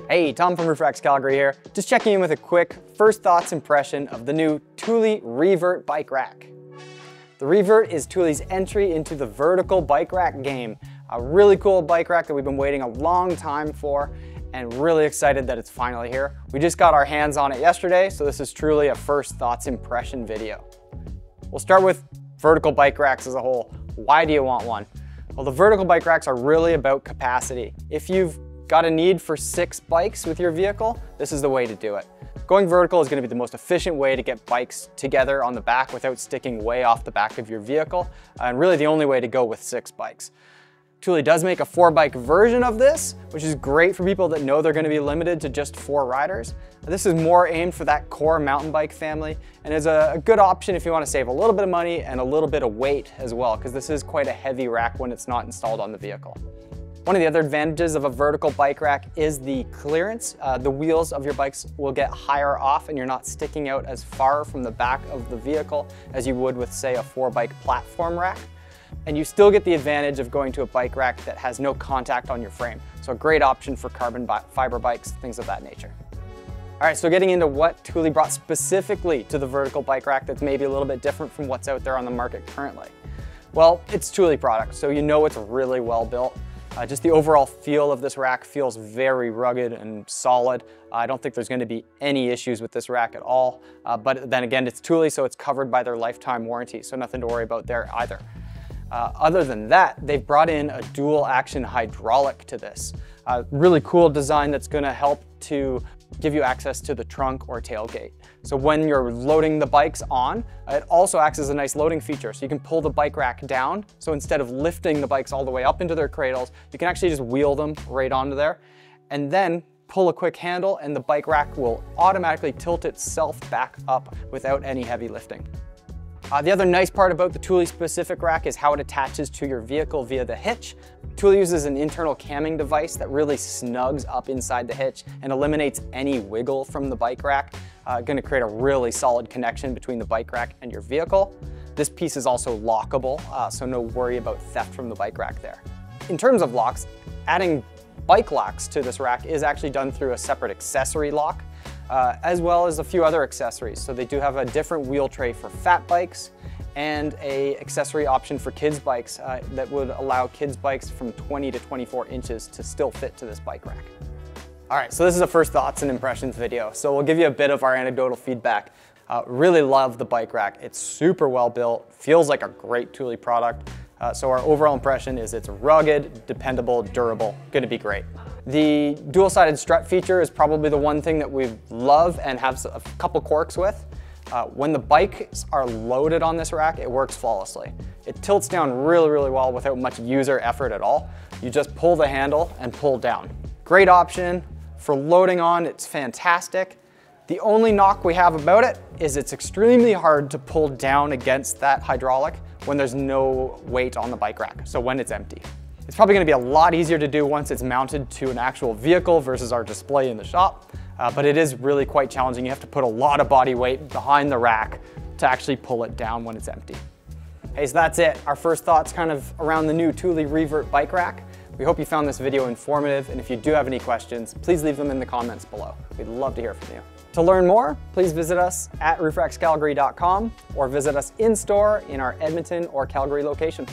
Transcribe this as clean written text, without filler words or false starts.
Hey, Tom from Calgary here. Just checking in with a quick first thoughts impression of the new Thule ReVert bike rack. The ReVert is Thule's entry into the vertical bike rack game. A really cool bike rack that we've been waiting a long time for, and really excited that it's finally here. We just got our hands on it yesterday, so this is truly a first thoughts impression video. We'll start with vertical bike racks as a whole. Why do you want one? Well, the vertical bike racks are really about capacity. If you've got a need for 6 bikes with your vehicle, this is the way to do it. Going vertical is going to be the most efficient way to get bikes together on the back without sticking way off the back of your vehicle, and really the only way to go with 6 bikes. Thule does make a 4-bike version of this, which is great for people that know they're going to be limited to just 4 riders. This is more aimed for that core mountain bike family, and is a good option if you want to save a little bit of money and a little bit of weight as well, because this is quite a heavy rack when it's not installed on the vehicle. One of the other advantages of a vertical bike rack is the clearance. The wheels of your bikes will get higher off and you're not sticking out as far from the back of the vehicle as you would with, say, a 4-bike platform rack. And you still get the advantage of going to a bike rack that has no contact on your frame. So a great option for carbon fiber bikes, things of that nature. All right, so getting into what Thule brought specifically to the vertical bike rack that's maybe a little bit different from what's out there on the market currently. Well, it's Thule product, so you know it's really well built. Just the overall feel of this rack feels very rugged and solid. I don't think there's going to be any issues with this rack at all. But then again, it's Thule, so it's covered by their lifetime warranty, so nothing to worry about there either. Other than that, they've brought in a dual action hydraulic to this. Really cool design that's going to help to give you access to the trunk or tailgate. So when you're loading the bikes on, it also acts as a nice loading feature. So you can pull the bike rack down. So instead of lifting the bikes all the way up into their cradles, you can actually just wheel them right onto there and then pull a quick handle and the bike rack will automatically tilt itself back up without any heavy lifting. The other nice part about the Thule specific rack is how it attaches to your vehicle via the hitch. Thule uses an internal camming device that really snugs up inside the hitch and eliminates any wiggle from the bike rack. Going to create a really solid connection between the bike rack and your vehicle. This piece is also lockable, so no worry about theft from the bike rack there. In terms of locks, adding bike locks to this rack is actually done through a separate accessory lock. As well as a few other accessories. So they do have a different wheel tray for fat bikes and a accessory option for kids bikes that would allow kids bikes from 20 to 24 inches to still fit to this bike rack. All right, so this is a first thoughts and impressions video. So we'll give you a bit of our anecdotal feedback. Really love the bike rack. It's super well built, feels like a great Thule product. So our overall impression is it's rugged, dependable, durable, gonna be great. The dual-sided strut feature is probably the one thing that we love and have a couple quirks with. When the bikes are loaded on this rack, it works flawlessly. It tilts down really, really well without much user effort at all. You just pull the handle and pull down. Great option. For loading on, it's fantastic. The only knock we have about it is it's extremely hard to pull down against that hydraulic when there's no weight on the bike rack, so when it's empty. It's probably going to be a lot easier to do once it's mounted to an actual vehicle versus our display in the shop, but it is really quite challenging. You have to put a lot of body weight behind the rack to actually pull it down when it's empty. Hey, so that's it. Our first thoughts kind of around the new Thule ReVert bike rack. We hope you found this video informative, and if you do have any questions, please leave them in the comments below. We'd love to hear from you. To learn more, please visit us at roofrackscalgary.com or visit us in store in our Edmonton or Calgary location.